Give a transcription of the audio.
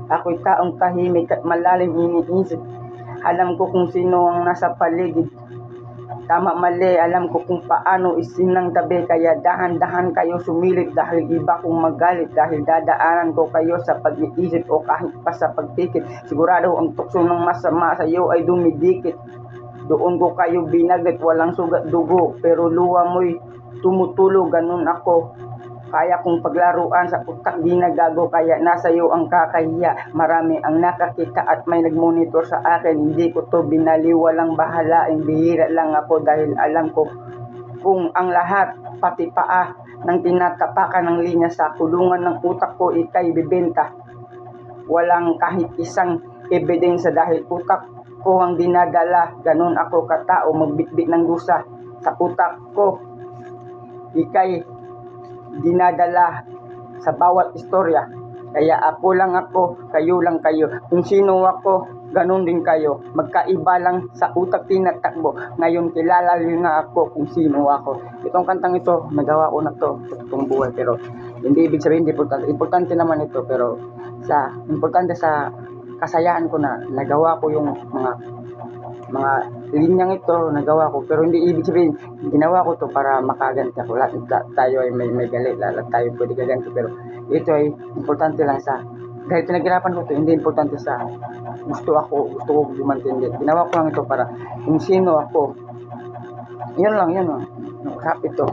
Ako'y taong tahimik at malalim iniisip. Alam ko kung sino ang nasa paligid. Tama mali, alam ko kung paano isinang tabi, kaya dahan-dahan kayo sumilip dahil iba kong magalit, dahil dadaanan ko kayo sa pag-iisip o kahit pa sa pagpikit. Sigurado ang tukso ng masama sa iyo ay dumidikit. Doon ko kayo binagit, walang sugat dugo, pero luha mo'y tumutulog, ganun ako. Kaya kong paglaruan sa utak, di nagago, kaya nasa iyo ang kakahiya. Marami ang nakakita at may nagmonitor sa akin, hindi ko to binaliwalang bahalain. Bihira lang ako dahil alam ko kung ang lahat, pati paa ng tinatapakan ng linya sa kulungan ng utak ko ikay bibenta. Walang kahit isang ebidensya dahil utak ko ang dinadala. Ganun ako katao, magbitbit ng dusa sa utak ko. Ikay dinadala sa bawat istorya. Kaya ako lang ako, kayo lang kayo. Kung sino ako, ganun din kayo. Magkaiba lang sa utak tinatakbo. Ngayon kilala niyo na ako kung sino ako. Itong kantang ito, nagawa ko na to itong buhay, pero hindi ibig sabihin hindi importante. Importante naman ito, pero importante sa kasayahan ko na nagawa ko yung mga linyang ito, nagawa ko, pero hindi ibig sabihin ginawa ko to para makaganti ako. Lahat tayo ay may galit, lahat tayo pwede kaganti, pero ito ay importante lang sa dahil pinaghirapan ko to, hindi importante sa gusto ko dumantindi. Ginawa ko lang ito para kung sino ako. Yun lang, rap ito.